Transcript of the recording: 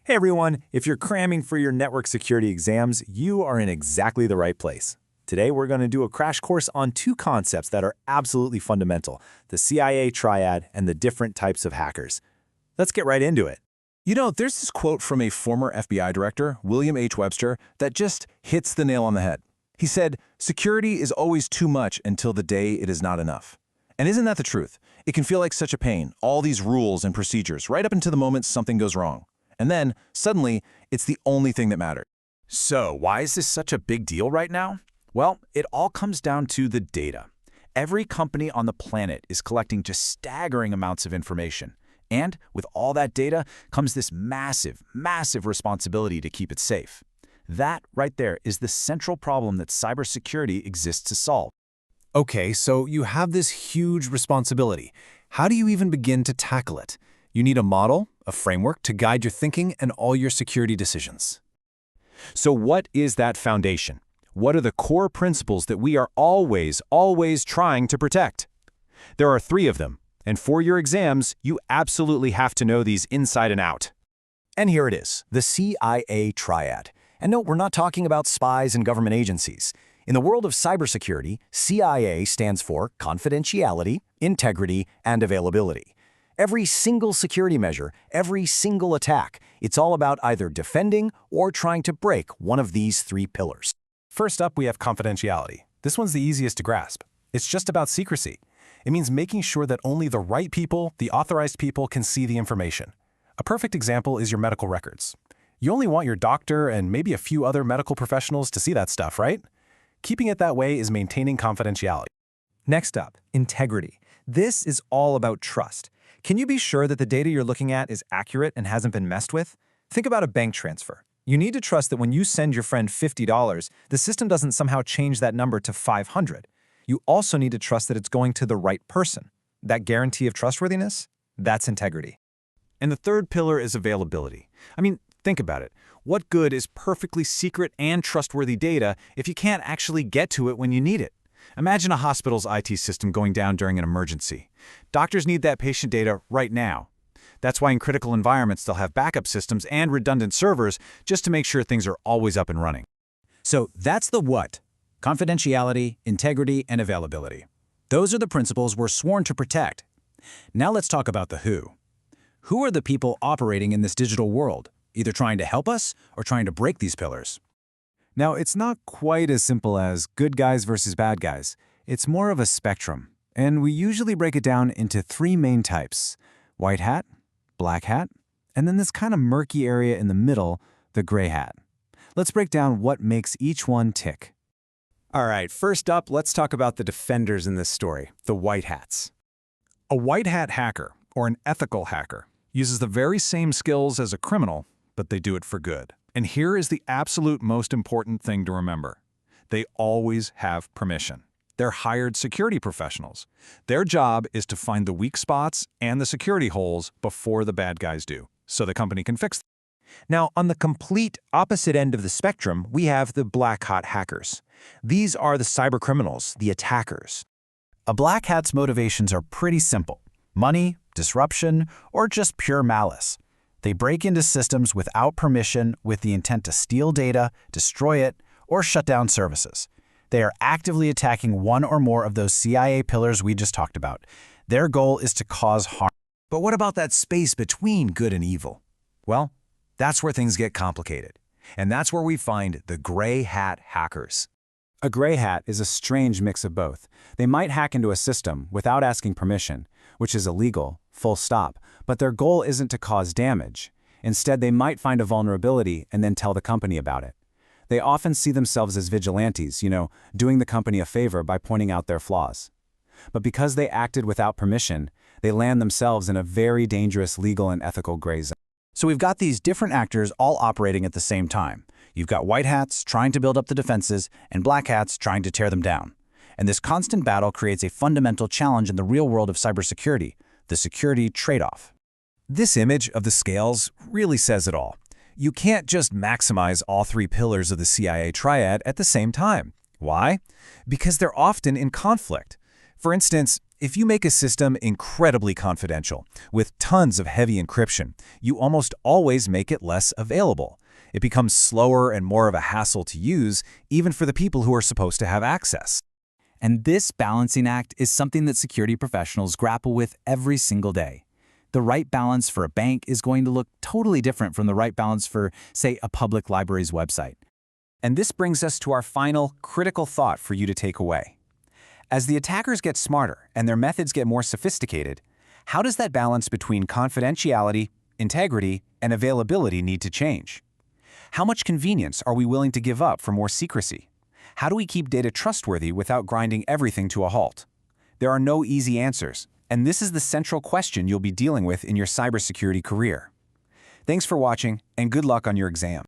Hey everyone, if you're cramming for your network security exams, you are in exactly the right place. Today we're going to do a crash course on two concepts that are absolutely fundamental, the CIA Triad and the different types of hackers. Let's get right into it. You know, there's this quote from a former FBI director, William H. Webster, that just hits the nail on the head. He said, "Security is always too much until the day it is not enough." And isn't that the truth? It can feel like such a pain, all these rules and procedures, right up until the moment something goes wrong. And then, suddenly, it's the only thing that matters. So, why is this such a big deal right now? Well, it all comes down to the data. Every company on the planet is collecting just staggering amounts of information. And with all that data comes this massive, massive responsibility to keep it safe. That right there is the central problem that cybersecurity exists to solve. Okay, so you have this huge responsibility. How do you even begin to tackle it? You need a model, a framework to guide your thinking and all your security decisions. So what is that foundation? What are the core principles that we are always trying to protect? There are three of them, and for your exams, you absolutely have to know these inside and out. And here it is, the CIA Triad. And no, we're not talking about spies and government agencies. In the world of cybersecurity, CIA stands for confidentiality, integrity, and availability. Every single security measure, every single attack, it's all about either defending or trying to break one of these three pillars. First up, we have confidentiality. This one's the easiest to grasp. It's just about secrecy. It means making sure that only the right people, the authorized people, can see the information. A perfect example is your medical records. You only want your doctor and maybe a few other medical professionals to see that stuff, right? Keeping it that way is maintaining confidentiality. Next up, integrity. This is all about trust. Can you be sure that the data you're looking at is accurate and hasn't been messed with? Think about a bank transfer. You need to trust that when you send your friend $50, the system doesn't somehow change that number to $500. You also need to trust that it's going to the right person. That guarantee of trustworthiness? That's integrity. And the third pillar is availability. I mean, think about it. What good is perfectly secret and trustworthy data if you can't actually get to it when you need it? Imagine a hospital's IT system going down during an emergency. Doctors need that patient data right now. That's why in critical environments they'll have backup systems and redundant servers just to make sure things are always up and running. So that's the what: confidentiality, integrity, and availability. Those are the principles we're sworn to protect. Now let's talk about the who. Who are the people operating in this digital world, either trying to help us or trying to break these pillars? Now, it's not quite as simple as good guys versus bad guys. It's more of a spectrum, and we usually break it down into three main types: white hat, black hat, and then this kind of murky area in the middle, the gray hat. Let's break down what makes each one tick. All right, first up, let's talk about the defenders in this story, the white hats. A white hat hacker, or an ethical hacker, uses the very same skills as a criminal, but they do it for good. And here is the absolute most important thing to remember. They always have permission. They're hired security professionals. Their job is to find the weak spots and the security holes before the bad guys do, so the company can fix them. Now, on the complete opposite end of the spectrum, we have the black hat hackers. These are the cyber criminals, the attackers. A black hat's motivations are pretty simple: money, disruption, or just pure malice. They break into systems without permission with the intent to steal data, destroy it, or shut down services. They are actively attacking one or more of those CIA pillars we just talked about. Their goal is to cause harm. But what about that space between good and evil? Well, that's where things get complicated. And that's where we find the gray hat hackers. A gray hat is a strange mix of both. They might hack into a system without asking permission, which is illegal, full stop, but their goal isn't to cause damage. Instead, they might find a vulnerability and then tell the company about it. They often see themselves as vigilantes, doing the company a favor by pointing out their flaws. But because they acted without permission, they land themselves in a very dangerous legal and ethical gray zone. So we've got these different actors all operating at the same time. You've got white hats trying to build up the defenses and black hats trying to tear them down. And this constant battle creates a fundamental challenge in the real world of cybersecurity, the security trade-off. This image of the scales really says it all. You can't just maximize all three pillars of the CIA Triad at the same time. Why? Because they're often in conflict. For instance, If you make a system incredibly confidential, with tons of heavy encryption, you almost always make it less available. It becomes slower and more of a hassle to use, even for the people who are supposed to have access. And this balancing act is something that security professionals grapple with every single day. The right balance for a bank is going to look totally different from the right balance for, say, a public library's website. And this brings us to our final critical thought for you to take away. As the attackers get smarter and their methods get more sophisticated, how does that balance between confidentiality, integrity, and availability need to change? How much convenience are we willing to give up for more secrecy? How do we keep data trustworthy without grinding everything to a halt? There are no easy answers, and this is the central question you'll be dealing with in your cybersecurity career. Thanks for watching, and good luck on your exam.